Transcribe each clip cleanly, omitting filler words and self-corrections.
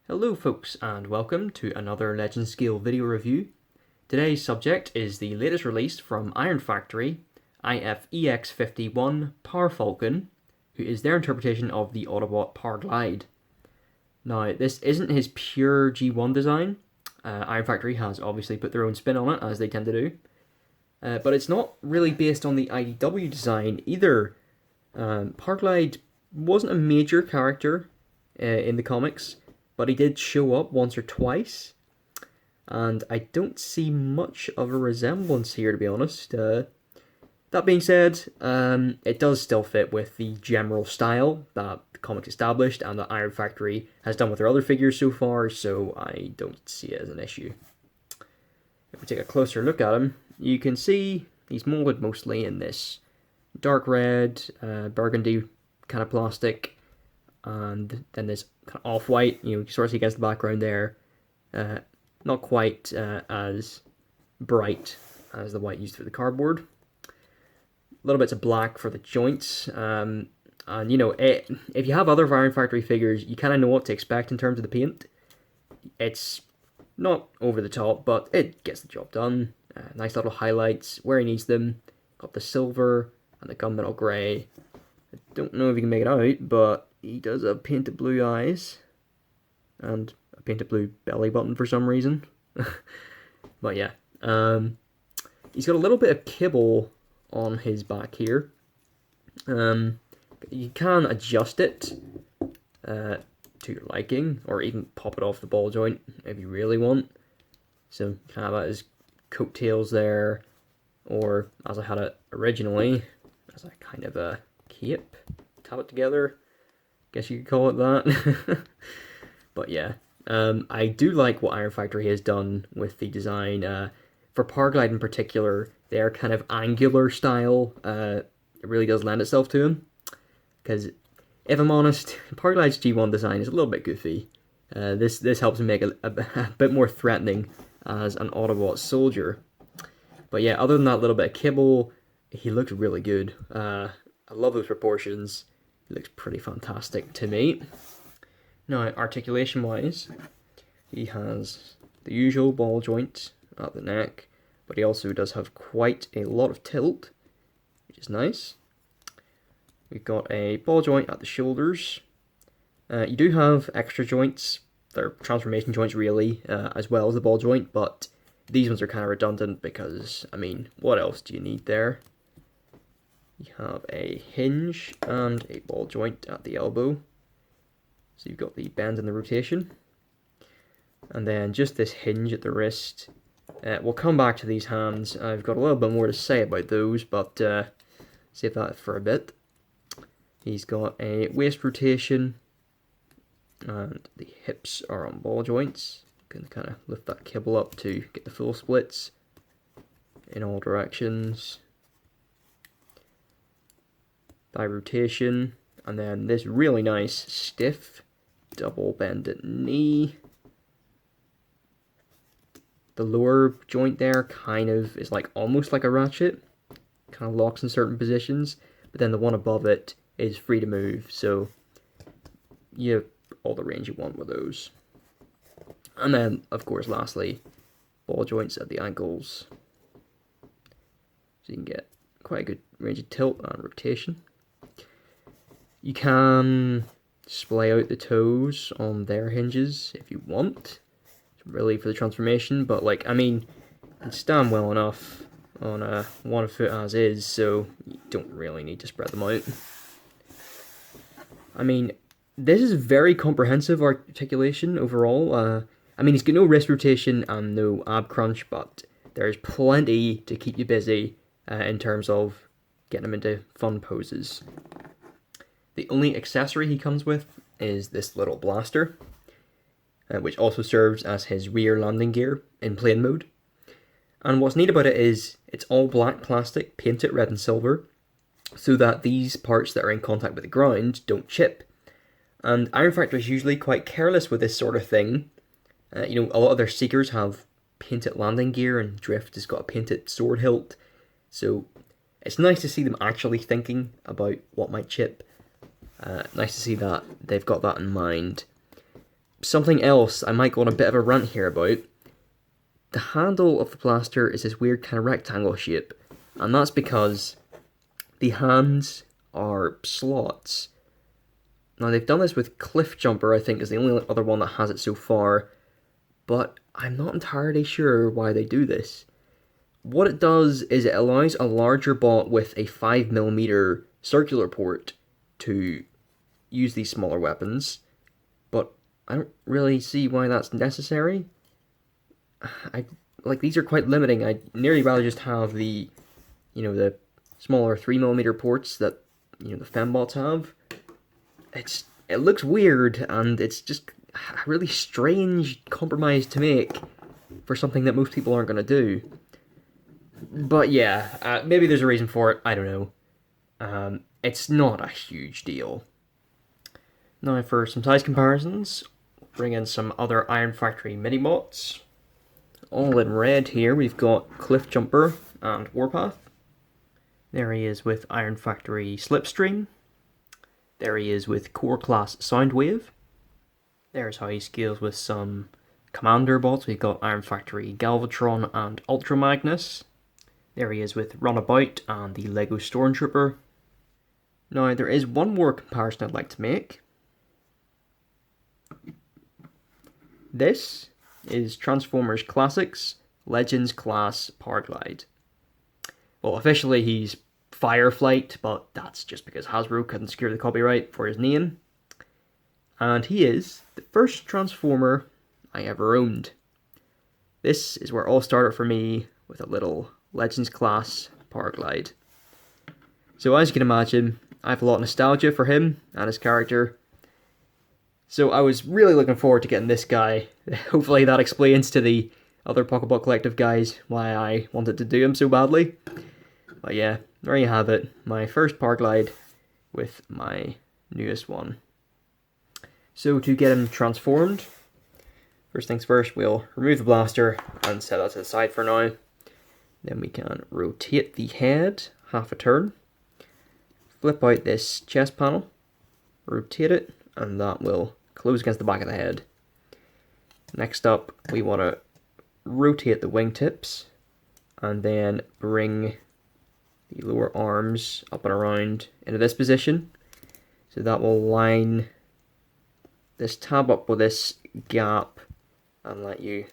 Hello folks and welcome to another Legend Scale video review. Today's subject is the latest release from Iron Factory, IF-EX51 Power Falcon, who is their interpretation of the Autobot Powerglide. Now this isn't his pure G1 design. Iron Factory has obviously put their own spin on it, as they tend to do. But it's not really based on the IDW design either. Powerglide wasn't a major character in the comics, but he did show up once or twice, and I don't see much of a resemblance here, to be honest. That being said, it does still fit with the general style that the comics established and that Iron Factory has done with their other figures so far, so I don't see it as an issue. If we take a closer look at him, you can see he's molded mostly in this dark red, burgundy kind of plastic, and then this kind of off-white, you sort of see against the background there, not quite as bright as the white used for the cardboard. Little bits of black for the joints, and if you have other Iron Factory figures, you kind of know what to expect in terms of the paint. It's not over the top, but it gets the job done. Nice little highlights where he needs them. Got the silver and the gunmetal grey. I don't know if you can make it out, but he does have painted blue eyes and a painted blue belly button for some reason. But yeah, he's got a little bit of kibble on his back here. You can adjust it to your liking, or even pop it off the ball joint if you really want. So you can have that as coattails there, or as I had it originally, as a kind of a cape. Tap it together, guess you could call it that. But yeah, I do like what Iron Factory has done with the design. For Powerglide in particular, their kind of angular style, it really does lend itself to him. Because if I'm honest, Powerglide's G1 design is a little bit goofy. This helps him make a bit more threatening as an Autobot soldier. But yeah, other than that little bit of kibble, he looks really good. I love those proportions. He looks pretty fantastic to me. Now, articulation-wise, he has the usual ball joint at the neck, but he also does have quite a lot of tilt, which is nice. We've got a ball joint at the shoulders. You do have extra joints. They're transformation joints, really, as well as the ball joint, but these ones are kind of redundant because, I mean, what else do you need there? You have a hinge and a ball joint at the elbow. So you've got the bend and the rotation. And then just this hinge at the wrist. We'll come back to these hands. I've got a little bit more to say about those, but save that for a bit. He's got a waist rotation, and the hips are on ball joints. You can kind of lift that kibble up to get the full splits in all directions. Thigh rotation, and then this really nice stiff double bended knee. The lower joint there kind of is like almost like a ratchet, kind of locks in certain positions, but then the one above it is free to move, so you have all the range you want with those. And then, of course, lastly, ball joints at the ankles, so you can get quite a good range of tilt and rotation. You can splay out the toes on their hinges if you want, really for the transformation, but like, I mean, you stand well enough on one foot as is, so you don't really need to spread them out. I mean, this is very comprehensive articulation overall. I mean, he's got no wrist rotation and no ab crunch, but there's plenty to keep you busy in terms of getting him into fun poses. The only accessory he comes with is this little blaster, which also serves as his rear landing gear in plane mode. And what's neat about it is it's all black plastic, painted red and silver, so that these parts that are in contact with the ground don't chip. And Iron Factory is usually quite careless with this sort of thing. A lot of their Seekers have painted landing gear, and Drift has got a painted sword hilt. So it's nice to see them actually thinking about what might chip. Nice to see that they've got that in mind. something else I might go on a bit of a rant here about. The handle of the blaster is this weird kind of rectangle shape, and that's because the hands are slots. Now they've done this with Cliff Jumper, I think is the only other one that has it so far, but I'm not entirely sure why they do this. What it does is it allows a larger bot with a 5mm circular port to use these smaller weapons, but I don't really see why that's necessary. These are quite limiting. I'd nearly rather just have the smaller 3mm ports that, the fembots have. It looks weird, and it's just a really strange compromise to make for something that most people aren't going to do. But yeah, maybe there's a reason for it, I don't know. It's not a huge deal. Now for some size comparisons, bring in some other Iron Factory mini-bots. All in red here, we've got Cliff Jumper and Warpath. There he is with Iron Factory Slipstream. There he is with Core Class Soundwave. There's how he scales with some Commander bots. We've got Iron Factory Galvatron and Ultra Magnus. There he is with Runabout and the Lego Stormtrooper. Now there is one more comparison I'd like to make. This is Transformers Classics Legends Class Powerglide. Well, officially he's Fireflight, but that's just because Hasbro couldn't secure the copyright for his name. And he is the first Transformer I ever owned. This is where it all started for me with a little Legends Class Powerglide. So as you can imagine, I have a lot of nostalgia for him and his character. So I was really looking forward to getting this guy. Hopefully that explains to the other Pokeball Collective guys why I wanted to do him so badly. But yeah, there you have it. My first Powerglide with my newest one. So to get him transformed, first things first, we'll remove the blaster and set that to the side for now. Then we can rotate the head half a turn. Flip out this chest panel, rotate it, and that will close against the back of the head. Next up, we want to rotate the wingtips, and then bring the lower arms up and around into this position. So that will line this tab up with this gap and let you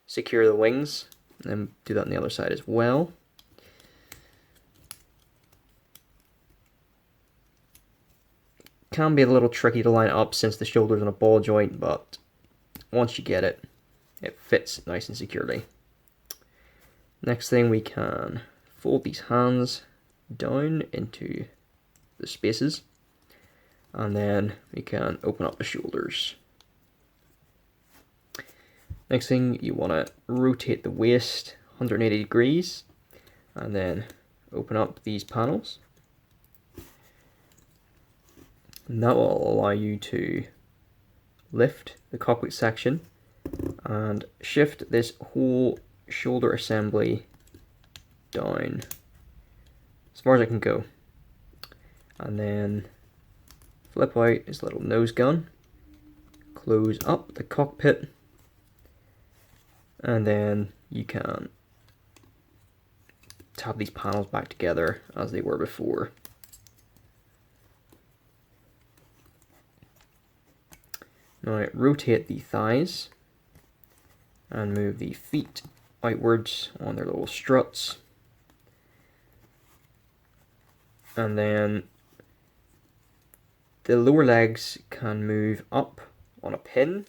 secure the wings. And then do that on the other side as well. Can be a little tricky to line it up since the shoulder's on a ball joint, but once you get it, it fits nice and securely. Next thing, we can fold these hands down into the spaces, and then we can open up the shoulders. Next thing, you want to rotate the waist 180 degrees, and then open up these panels. And that will allow you to lift the cockpit section and shift this whole shoulder assembly down as far as I can go. And then flip out this little nose gun, close up the cockpit, and then you can tab these panels back together as they were before. Now rotate the thighs and move the feet outwards on their little struts. And then the lower legs can move up on a pin,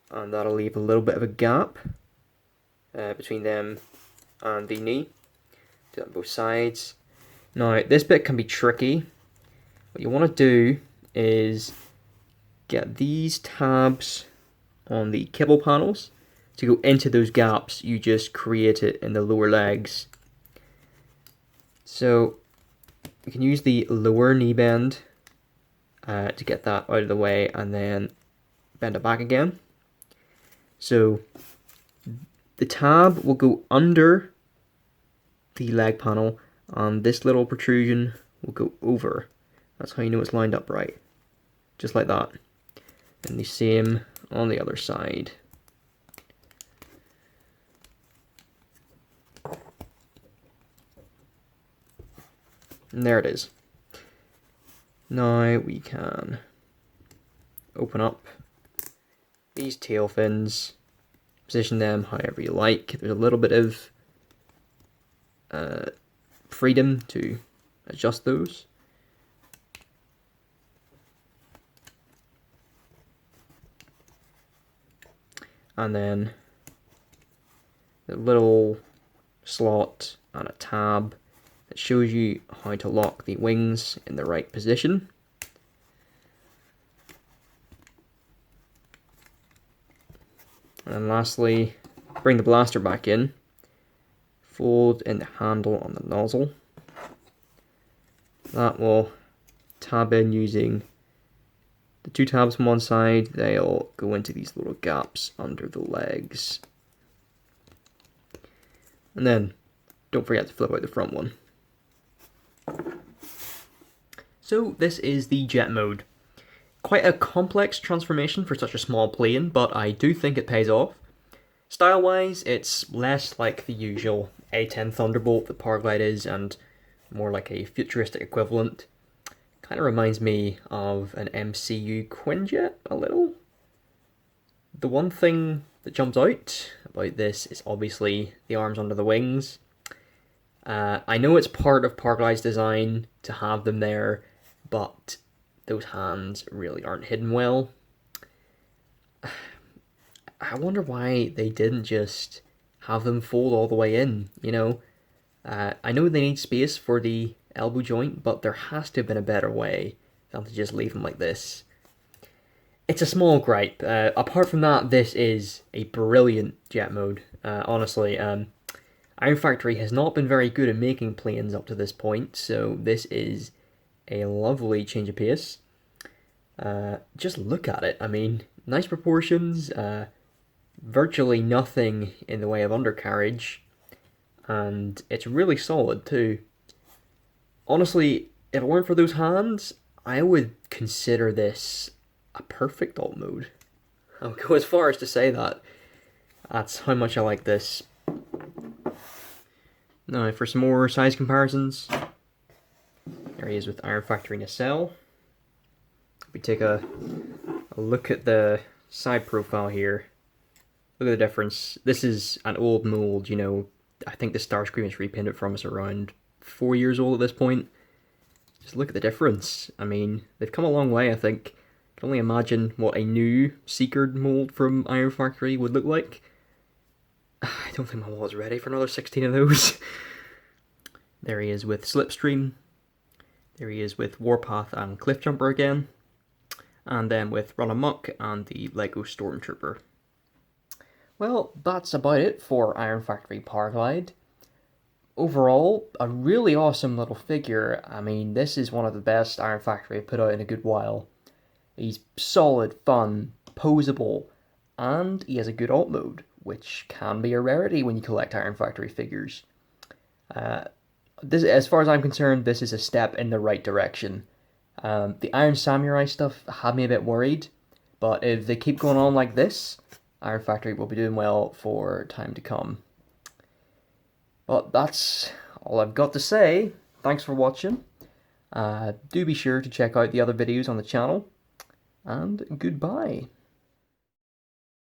and that'll leave a little bit of a gap between them and the knee. Do that on both sides. Now this bit can be tricky. What you want to do is get these tabs on the kibble panels to go into those gaps you just created in the lower legs. So we can use the lower knee bend to get that out of the way, and then bend it back again. So the tab will go under the leg panel, and this little protrusion will go over. That's how you know it's lined up right. Just like that. And the same on the other side. And there it is. Now we can open up these tail fins, position them however you like. There's a little bit of freedom to adjust those. And then the little slot and a tab that shows you how to lock the wings in the right position. And lastly, bring the blaster back in, fold in the handle on the nozzle. That will tab in using the two tabs from one side. They'll go into these little gaps under the legs. And then don't forget to flip out the front one. So this is the jet mode. Quite a complex transformation for such a small plane, but I do think it pays off. Style-wise, it's less like the usual A10 Thunderbolt that Powerglide is, and more like a futuristic equivalent. Kind of reminds me of an MCU Quinjet a little. The one thing that jumps out about this is obviously the arms under the wings. I know it's part of Powerglide's design to have them there, but those hands really aren't hidden well. I wonder why they didn't just have them fold all the way in, you know? I know they need space for the elbow joint, but there has to have been a better way than to just leave them like this. It's a small gripe. Apart from that, this is a brilliant jet mode. Honestly, Iron Factory has not been very good at making planes up to this point, so this is a lovely change of pace. Just look at it. I mean, nice proportions, virtually nothing in the way of undercarriage, and it's really solid too. Honestly, if it weren't for those hands, I would consider this a perfect alt mode. I'll go as far as to say that. That's how much I like this. Now for some more size comparisons. There he is with Iron Factory nacelle. We take a look at the side profile here. Look at the difference. This is an old mold, you know. I think the Starscream is repainted from us around 4 years old at this point. Just look at the difference. I mean, they've come a long way, I think. I can only imagine what a new Seeker mold from Iron Factory would look like. I don't think my wall is ready for another 16 of those. There he is with Slipstream. There he is with Warpath and Cliffjumper again. And then with Run Amok and the Lego Stormtrooper. Well, that's about it for Iron Factory Powerglide. Overall, a really awesome little figure. I mean, this is one of the best Iron Factory I've put out in a good while. He's solid, fun, poseable, and he has a good alt mode, which can be a rarity when you collect Iron Factory figures. As far as I'm concerned, this is a step in the right direction. The Iron Samurai stuff had me a bit worried, but if they keep going on like this, Iron Factory will be doing well for time to come. But that's all I've got to say. Thanks for watching. Do be sure to check out the other videos on the channel, and goodbye.